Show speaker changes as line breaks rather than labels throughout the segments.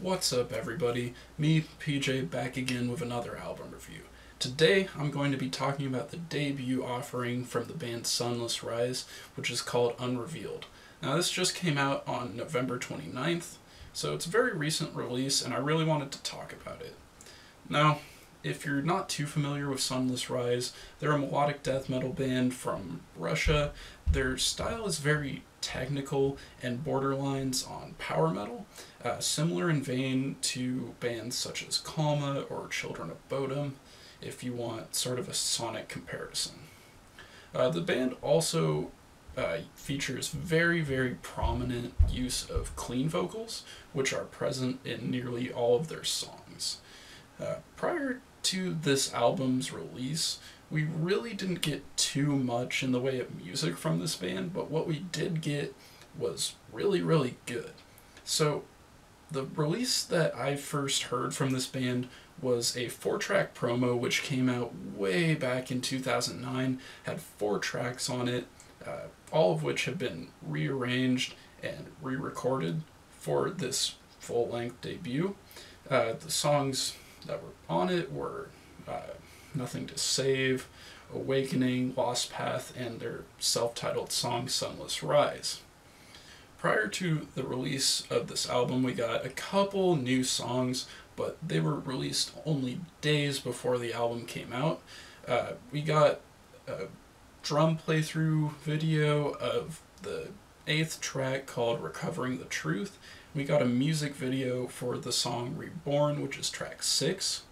What's up, everybody? Me, PJ, back again with another album review. Today, I'm going to be talking about the debut offering from the band Sunless Rise, which is called Unrevealed. Now, this just came out on November 29th, so it's a very recent release, and I really wanted to talk about it. Now, if you're not too familiar with Sunless Rise, they're a melodic death metal band from Russia. Their style is very technical and borderlines on power metal, similar in vein to bands such as Kalma or Children of Bodom, if you want sort of a sonic comparison. The band also features very prominent use of clean vocals, which are present in nearly all of their songs. Prior to this album's release, we really didn't get too much in the way of music from this band, but what we did get was really good. So, the release that I first heard from this band was a 4-track promo which came out way back in 2009, had 4 tracks on it, all of which have been rearranged and re-recorded for this full-length debut. The songs that were on it were Nothing to Save, Awakening, Lost Path, and their self-titled song Sunless Rise. Prior to the release of this album, we got a couple new songs, but they were released only days before the album came out. We got a drum playthrough video of the 8th track called Recovering the Truth. We got a music video for the song Reborn, which is track 6.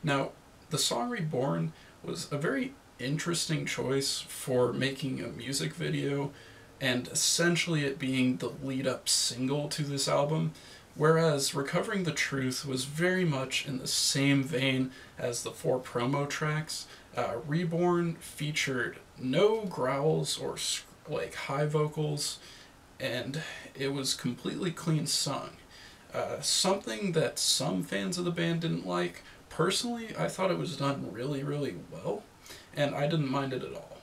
Now, the song Reborn was a very interesting choice for making a music video and essentially it being the lead-up single to this album, whereas Recovering the Truth was very much in the same vein as the 4 promo tracks. Reborn featured no growls or high vocals, and it was completely clean sung. Something that some fans of the band didn't like. Personally, I thought it was done really well, and I didn't mind it at all.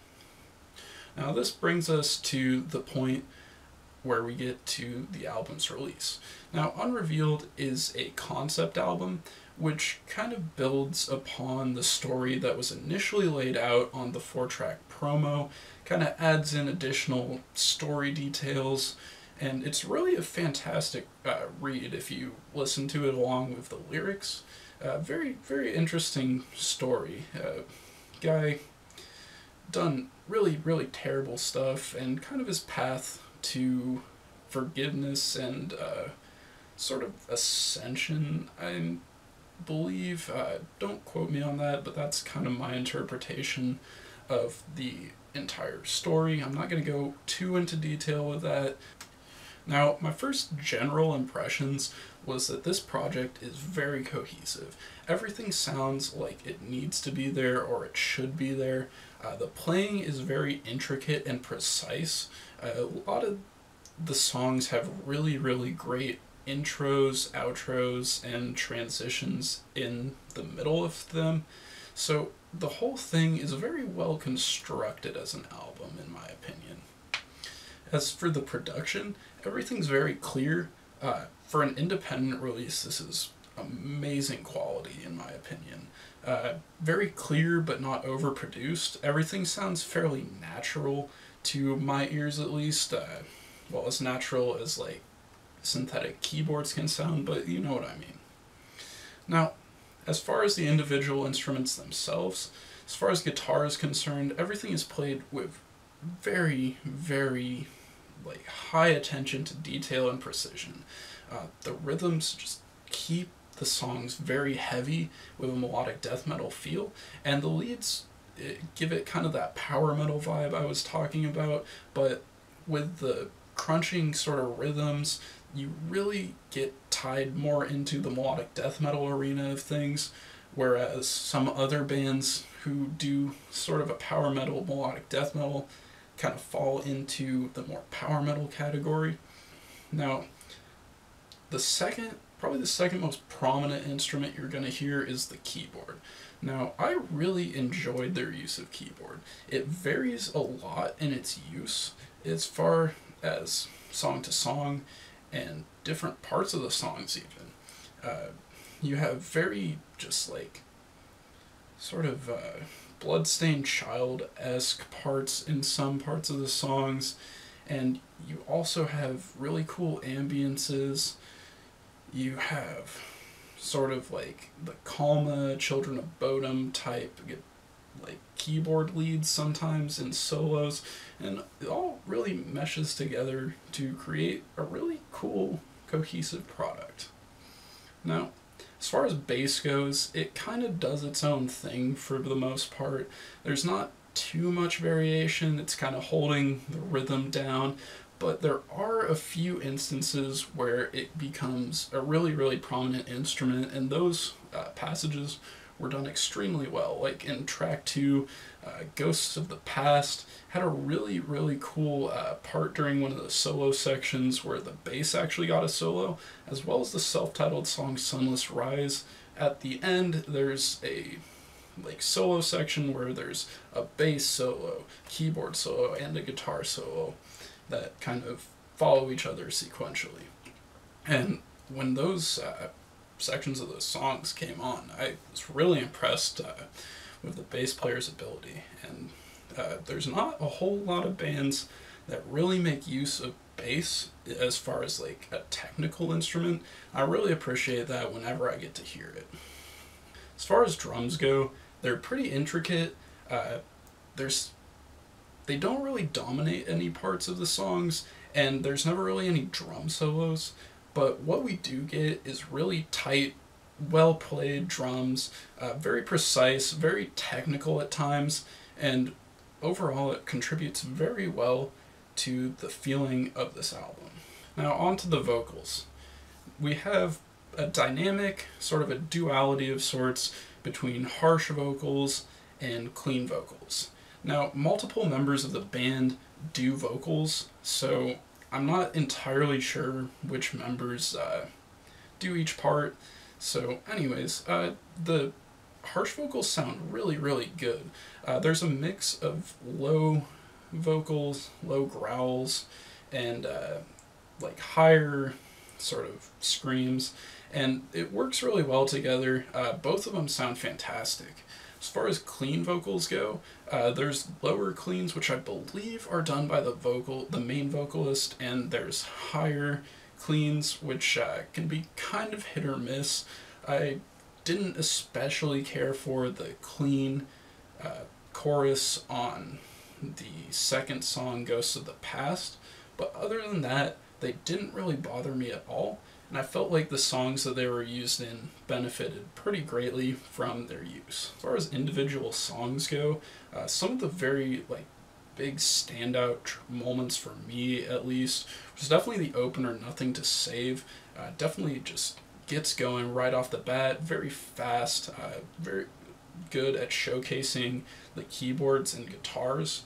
Now this brings us to the point where we get to the album's release. Now, Unrevealed is a concept album which kind of builds upon the story that was initially laid out on the 4-track promo, kind of adds in additional story details, and it's really a fantastic read if you listen to it along with the lyrics. Very interesting story. Guy done really terrible stuff, and kind of his path to forgiveness and sort of ascension, I believe. Don't quote me on that, but that's kind of my interpretation of the entire story. I'm not going to go too into detail with that. Now, my first general impressions was that this project is very cohesive. Everything sounds like it needs to be there or it should be there. The playing is very intricate and precise. A lot of the songs have really great intros, outros, and transitions in the middle of them. So the whole thing is very well constructed as an album, in my opinion. As for the production, everything's very clear. For an independent release, this is amazing quality, in my opinion. Very clear, but not overproduced. Everything sounds fairly natural, to my ears at least. Well, as natural as, like, synthetic keyboards can sound, but you know what I mean. Now, as far as the individual instruments themselves, as far as guitar is concerned, everything is played with very high attention to detail and precision. The rhythms just keep the songs very heavy with a melodic death metal feel, and the leads give it kind of that power metal vibe I was talking about, but with the crunching sort of rhythms, you really get tied more into the melodic death metal arena of things, whereas some other bands who do sort of a power metal, melodic death metal kind of fall into the more power metal category. Now, probably the second most prominent instrument you're going to hear is the keyboard. Now, I really enjoyed their use of keyboard. It varies a lot in its use as far as song to song and different parts of the songs even. You have very just like sort of bloodstained child-esque parts in some parts of the songs, and you also have really cool ambiences. You have sort of like the Kalma, Children of Bodom type like keyboard leads sometimes in solos, and it all really meshes together to create a really cool cohesive product. Now, as far as bass goes, it kind of does its own thing for the most part. There's not too much variation, it's kind of holding the rhythm down, but there are a few instances where it becomes a really prominent instrument, and those passages were done extremely well. Like in track 2, Ghosts of the Past had a really cool part during one of the solo sections where the bass actually got a solo, as well as the self-titled song Sunless Rise. At the end, there's a like solo section where there's a bass solo, keyboard solo, and a guitar solo that kind of follow each other sequentially. And when those sections of those songs came on, I was really impressed with the bass player's ability. And there's not a whole lot of bands that really make use of bass as far as like a technical instrument. I really appreciate that whenever I get to hear it. As far as drums go, they're pretty intricate. They don't really dominate any parts of the songs, and there's never really any drum solos, but what we do get is really tight, well-played drums, very precise, very technical at times, and overall it contributes very well to the feeling of this album. Now on to the vocals. We have a dynamic, sort of a duality of sorts between harsh vocals and clean vocals. Now, multiple members of the band do vocals, so I'm not entirely sure which members do each part. So anyways, the harsh vocals sound really good. There's a mix of low vocals, low growls, and like higher sort of screams, and it works really well together. Both of them sound fantastic. As far as clean vocals go, there's lower cleans, which I believe are done by the main vocalist, and there's higher cleans, which can be kind of hit or miss. I didn't especially care for the clean chorus on the second song, Ghosts of the Past, but other than that, they didn't really bother me at all. And I felt like the songs that they were used in benefited pretty greatly from their use. As far as individual songs go, some of the very big standout moments for me, at least, was definitely the opener, Nothing to Save. Definitely just gets going right off the bat, very fast, very good at showcasing the keyboards and guitars.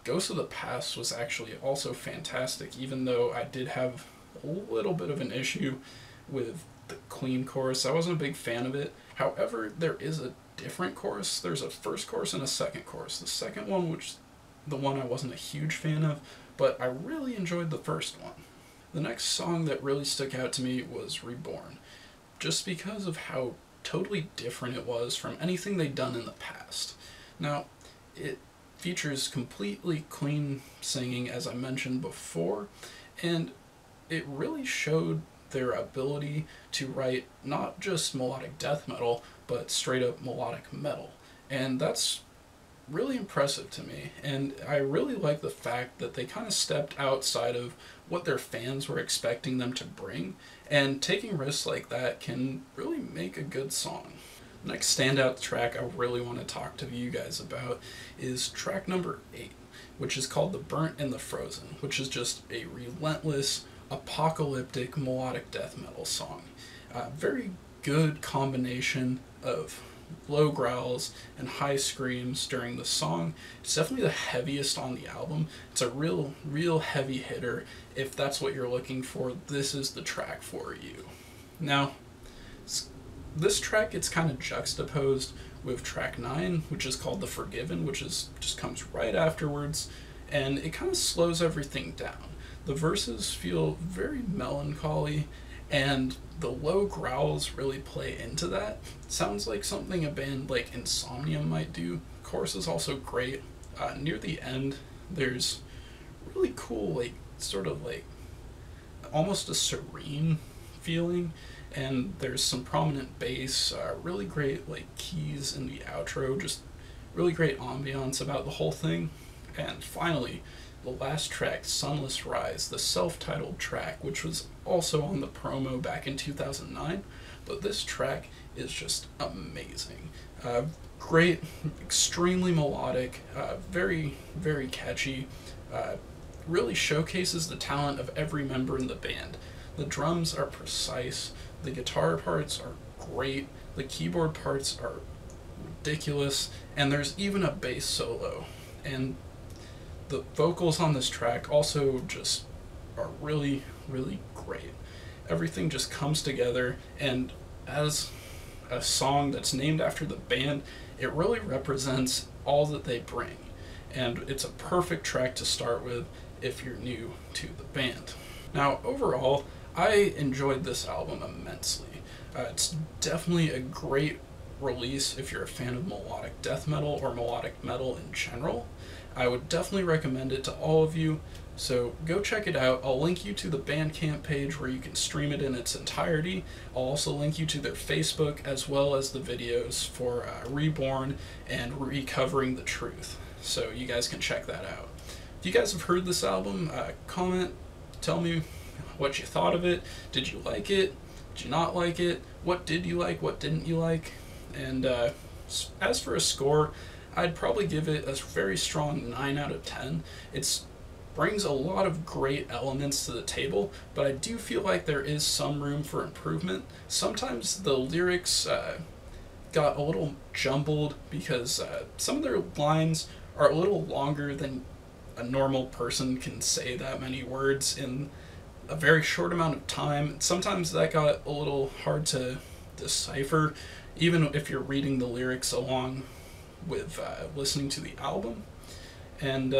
Ghosts of the Past was actually also fantastic, even though I did have a little bit of an issue with the clean chorus. I wasn't a big fan of it. However, there is a different chorus. There's a first chorus and a second chorus. The second one, which the one I wasn't a huge fan of, but I really enjoyed the first one. The next song that really stuck out to me was Reborn, just because of how totally different it was from anything they'd done in the past. Now, it features completely clean singing, as I mentioned before, and it really showed their ability to write not just melodic death metal, but straight up melodic metal. And that's really impressive to me, and I really like the fact that they kind of stepped outside of what their fans were expecting them to bring, and taking risks like that can really make a good song. The next standout track I really want to talk to you guys about is track number 8, which is called The Burnt and the Frozen, which is just a relentless, apocalyptic melodic death metal song. Very good combination of low growls and high screams during the song. It's definitely the heaviest on the album. It's a real heavy hitter. If that's what you're looking for, this is the track for you. Now, this track gets kind of juxtaposed with track 9, which is called The Forgiven, which just comes right afterwards, and it kind of slows everything down. The verses feel very melancholy, and the low growls really play into that. Sounds like something a band like Insomnia might do. Chorus is also great. Near the end, there's really cool, like, sort of like almost a serene feeling, and there's some prominent bass, really great like keys in the outro, just really great ambiance about the whole thing. And finally, the last track, Sunless Rise, the self-titled track, which was also on the promo back in 2009, but this track is just amazing. Great, extremely melodic, very, very catchy, really showcases the talent of every member in the band. The drums are precise, the guitar parts are great, the keyboard parts are ridiculous, and there's even a bass solo. And the vocals on this track also just are really, really great. Everything just comes together, and as a song that's named after the band, it really represents all that they bring. And it's a perfect track to start with if you're new to the band. Now, overall, I enjoyed this album immensely. It's definitely a great release if you're a fan of melodic death metal or melodic metal in general. I would definitely recommend it to all of you, so go check it out. I'll link you to the Bandcamp page where you can stream it in its entirety. I'll also link you to their Facebook as well as the videos for Reborn and Recovering the Truth, so you guys can check that out. If you guys have heard this album, comment, tell me what you thought of it. Did you like it? Did you not like it? What did you like? What didn't you like? And as for a score, I'd probably give it a very strong 9 out of 10. It brings a lot of great elements to the table, but I do feel like there is some room for improvement. Sometimes the lyrics got a little jumbled because some of their lines are a little longer than a normal person can say that many words in a very short amount of time. Sometimes that got a little hard to decipher, even if you're reading the lyrics along with listening to the album. And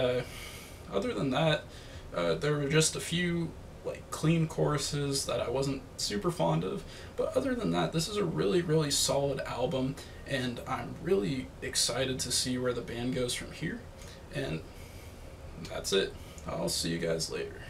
other than that, there were just a few like clean choruses that I wasn't super fond of, but other than that, this is a really, really solid album, and I'm really excited to see where the band goes from here. And that's it. I'll see you guys later.